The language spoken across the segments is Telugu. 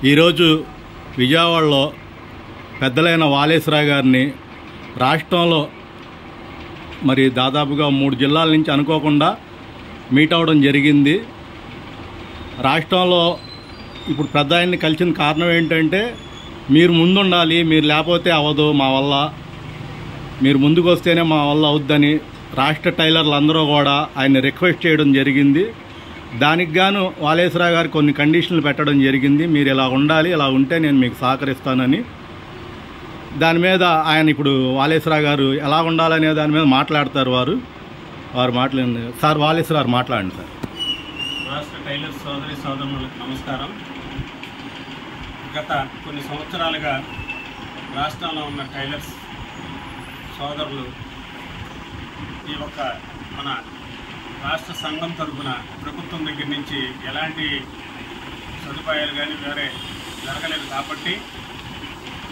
ఈరోజు విజయవాడలో పెద్దలైన వాలేశ్వరరావు గారిని రాష్ట్రంలో మరి దాదాపుగా 3 జిల్లాల నుంచి అనుకోకుండా మీట్ అవ్వడం జరిగింది. రాష్ట్రంలో ఇప్పుడు పెద్ద ఆయన్ని కలిసిన కారణం ఏంటంటే, మీరు ముందుండాలి, మీరు లేకపోతే అవ్వదు మా వల్ల, మీరు ముందుకు వస్తేనే మా వల్ల అవుద్దని రాష్ట్ర టైలర్లు అందరూ కూడా ఆయన్ని రిక్వెస్ట్ చేయడం జరిగింది. దానికి గాను వాలేశ్వరరావు గారు కొన్ని కండిషన్లు పెట్టడం జరిగింది. మీరు ఇలా ఉండాలి, ఇలా ఉంటే నేను మీకు సహకరిస్తానని. దాని మీద ఆయన ఇప్పుడు వాలేశ్వరరావు గారు ఎలా ఉండాలనే దాని మీద మాట్లాడతారు. వారు మాట్లాడండి సార్. వాలేశ్వరరావు గారు మాట్లాడండి సార్. రాష్ట్ర టైలర్స్ సోదరి సోదరులకు నమస్కారం. గత కొన్ని సంవత్సరాలుగా రాష్ట్రంలో ఉన్న టైలర్స్ సోదరులు ఈ ఒక్క మన రాష్ట్ర సంఘం తరఫున ప్రభుత్వం దగ్గర నుంచి ఎలాంటి సదుపాయాలు కానీ వేరే జరగలేదు కాబట్టి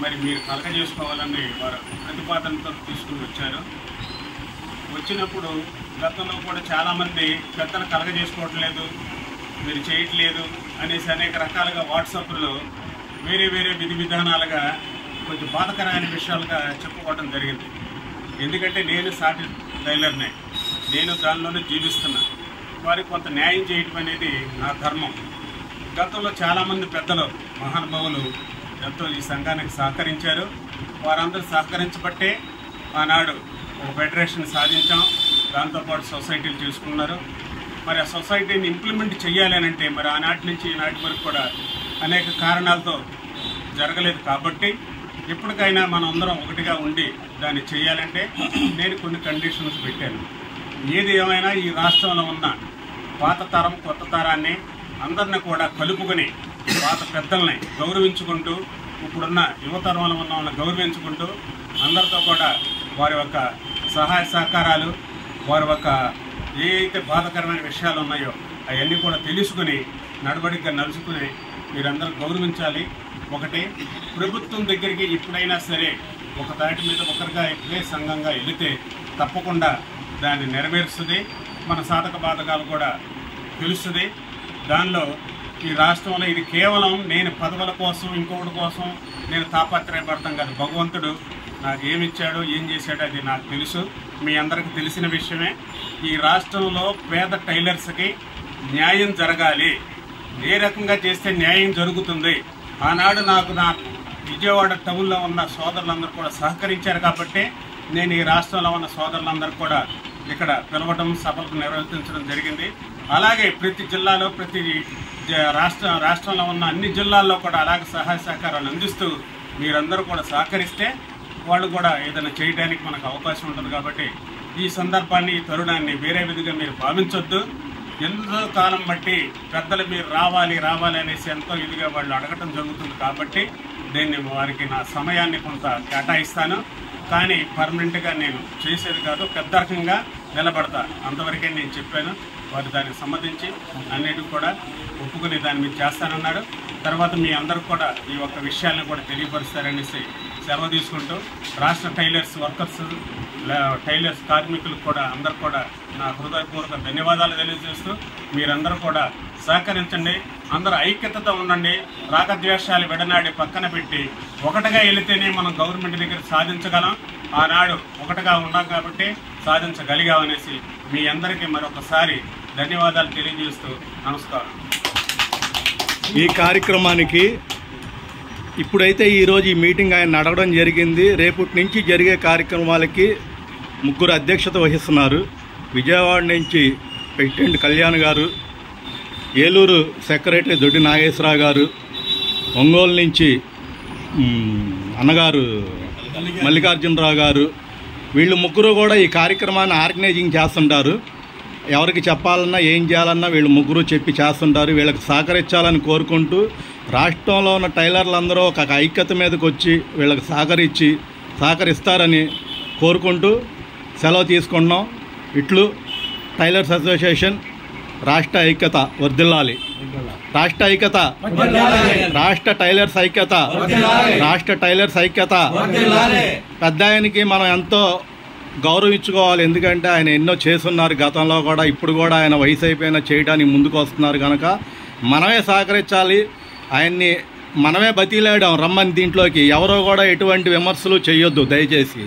మరి మీరు కలగజేసుకోవాలని వారు ప్రతిపాదనతో తీసుకుని వచ్చారు. వచ్చినప్పుడు గతంలో కూడా చాలామంది పెద్దలు కలగజేసుకోవట్లేదు, మీరు చేయట్లేదు అనేసి అనేక రకాలుగా వాట్సాప్లో వేరే విధి విధానాలుగా కొంచెం బాధకరమైన విషయాలుగా చెప్పుకోవడం జరిగింది. ఎందుకంటే నేను సాటి టైలర్నే, నేను దానిలోనే జీవిస్తున్నా. వారికి కొంత న్యాయం చేయటం అనేది నా ధర్మం. గతంలో చాలామంది పెద్దలు మహానుభావులు ఎంతో ఈ సంఘానికి సహకరించారు. వారందరూ సహకరించబట్టే ఆనాడు ఒక ఫెడరేషన్ సాధించాం. దాంతోపాటు సొసైటీలు చేసుకున్నారు. మరి ఆ సొసైటీని ఇంప్లిమెంట్ చేయాలి అని అంటే మరి ఆనాటి నుంచి ఈనాటి వరకు కూడా అనేక కారణాలతో జరగలేదు. కాబట్టి ఎప్పటికైనా మనం అందరం ఒకటిగా ఉండి దాన్ని చేయాలంటే నేను కొన్ని కండిషన్స్ పెట్టాను. ఏది ఏమైనా ఈ రాష్ట్రంలో ఉన్న పాత తరం కొత్త తరాన్ని అందరినీ కూడా కలుపుకొని పాత పెద్దల్ని గౌరవించుకుంటూ ఇప్పుడున్న యువతరంలో ఉన్న వాళ్ళని గౌరవించుకుంటూ అందరితో కూడా వారి యొక్క సహాయ సహకారాలు, వారి యొక్క ఏ అయితే బాధాకరమైన విషయాలు ఉన్నాయో అవన్నీ కూడా తెలుసుకుని నడవడిగా నడుచుకుని మీరందరూ గౌరవించాలి. ఒకటి, ప్రభుత్వం దగ్గరికి ఎప్పుడైనా సరే ఒక దాటి మీద ఒకరిగా ఇప్పుడే సంఘంగా వెళితే తప్పకుండా దాన్ని నెరవేరుస్తుంది. మన సాధక బాధకాలు కూడా తెలుస్తుంది. దానిలో ఈ రాష్ట్రంలో ఇది కేవలం నేను పదవుల కోసం ఇంకొకటి కోసం నేను తాపత్రయపడతాం కాదు. భగవంతుడు నాకు ఏమిచ్చాడో ఏం చేశాడో అది నాకు తెలుసు, మీ అందరికీ తెలిసిన విషయమే. ఈ రాష్ట్రంలో పేద టైలర్స్కి న్యాయం జరగాలి. ఏ రకంగా చేస్తే న్యాయం జరుగుతుంది. ఆనాడు నాకు నా విజయవాడ టౌన్లో ఉన్న సోదరులందరూ కూడా సహకరించారు కాబట్టి నేను ఈ రాష్ట్రంలో ఉన్న సోదరులందరూ కూడా ఇక్కడ పిలవడం, సభలు నిర్వర్తించడం జరిగింది. అలాగే ప్రతి జిల్లాలో ప్రతి రాష్ట్రంలో ఉన్న అన్ని జిల్లాల్లో కూడా అలాగే సహాయ సహకారాలు అందిస్తూ మీరందరూ కూడా సహకరిస్తే వాళ్ళు కూడా ఏదైనా చేయడానికి మనకు అవకాశం ఉంటుంది. కాబట్టి ఈ సందర్భాన్ని, ఈ తరుణాన్ని వేరే విధంగా మీరు భావించొద్దు. ఎంతో కాలం బట్టి పెద్దలు మీరు రావాలి అనేసి ఎంతో ఇదిగా వాళ్ళు అడగటం జరుగుతుంది. కాబట్టి దీన్ని వారికి నా సమయాన్ని కొంత కేటాయిస్తాను. కానీ పర్మనెంట్గా నేను చేసేది కాదు, పెద్ద రకంగా నిలబడతా. అంతవరకే నేను చెప్పాను. వారు దానికి సంబంధించి అన్నిటికి కూడా ఒప్పుకుని దాన్ని మీరు చేస్తానన్నాడు. తర్వాత మీ అందరూ కూడా ఈ ఒక్క విషయాలను కూడా తెలియపరుస్తారనేసి సెలవు తీసుకుంటూ రాష్ట్ర టైలర్స్ వర్కర్స్, టైలర్స్ కార్మికులకు కూడా అందరూ కూడా నా హృదయపూర్వక ధన్యవాదాలు తెలియజేస్తూ మీరందరూ కూడా సహకరించండి. అందరూ ఐక్యతతో ఉండండి. రాగద్వేషాలు విడనాడి పక్కన పెట్టి ఒకటిగా వెళితేనే మనం గవర్నమెంట్ దగ్గర సాధించగలం. ఆనాడు ఒకటిగా ఉన్నాం కాబట్టి సాధించగలిగామనేసి మీ అందరికీ మరొకసారి ధన్యవాదాలు తెలియజేస్తూ నమస్కారం. ఈ కార్యక్రమానికి ఇప్పుడైతే ఈరోజు ఈ మీటింగ్ ఆయన అడగడం జరిగింది. రేపటి నుంచి జరిగే కార్యక్రమాలకి 3 అధ్యక్షత వహిస్తున్నారు. విజయవాడ నుంచి ప్రెసిడెంట్ కళ్యాణ్ గారు, ఏలూరు సెక్రటరీ దొడ్డి నాగేశ్వరరావు గారు, ఒంగోలు నుంచి అన్నగారు మల్లికార్జునరావు గారు, వీళ్ళు 3 కూడా ఈ కార్యక్రమాన్ని ఆర్గనైజింగ్ చేస్తుంటారు. ఎవరికి చెప్పాలన్నా ఏం చేయాలన్నా వీళ్ళు 3 చెప్పి చేస్తుంటారు. వీళ్ళకి సహకరించాలని కోరుకుంటూ రాష్ట్రంలో ఉన్న టైలర్లందరూ ఒక ఐక్యత మీదకి వచ్చి వీళ్ళకి సహకరిస్తారని కోరుకుంటూ సెలవు తీసుకుంటున్నాం. ఇట్లు టైలర్స్ అసోసియేషన్ రాష్ట్ర ఐక్యత వర్ధిల్లాలి. రాష్ట్ర ఐక్యత, రాష్ట్ర టైలర్స్ ఐక్యత, రాష్ట్ర టైలర్స్ ఐక్యత. పెద్ద ఆయనకి మనం ఎంతో గౌరవించుకోవాలి. ఎందుకంటే ఆయన ఎన్నో చేస్తున్నారు గతంలో కూడా, ఇప్పుడు కూడా ఆయన వయసు అయిపోయినా చేయడానికి ముందుకు వస్తున్నారు కనుక మనమే సహకరించాలి. ఆయన్ని మనమే బతిలాడాం రమ్మని దీంట్లోకి. ఎవరో కూడా ఎటువంటి విమర్శలు చేయొద్దు దయచేసి.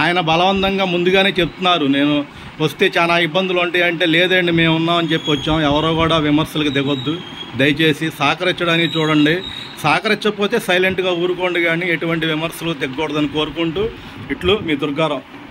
ఆయన బలవంతంగా ముందుగానే చెప్తున్నారు, నేను వస్తే చాలా ఇబ్బందులు ఉంటాయి అంటే, లేదండి మేము ఉన్నామని చెప్పి వచ్చాం. ఎవరో కూడా విమర్శలకు దిగొద్దు దయచేసి. సహకరించడానికి చూడండి, సహకరించకపోతే సైలెంట్గా ఊరుకోండి, కానీ ఎటువంటి విమర్శలు దిగకూడదని కోరుకుంటూ ఇట్లు మీ దుర్గారావు.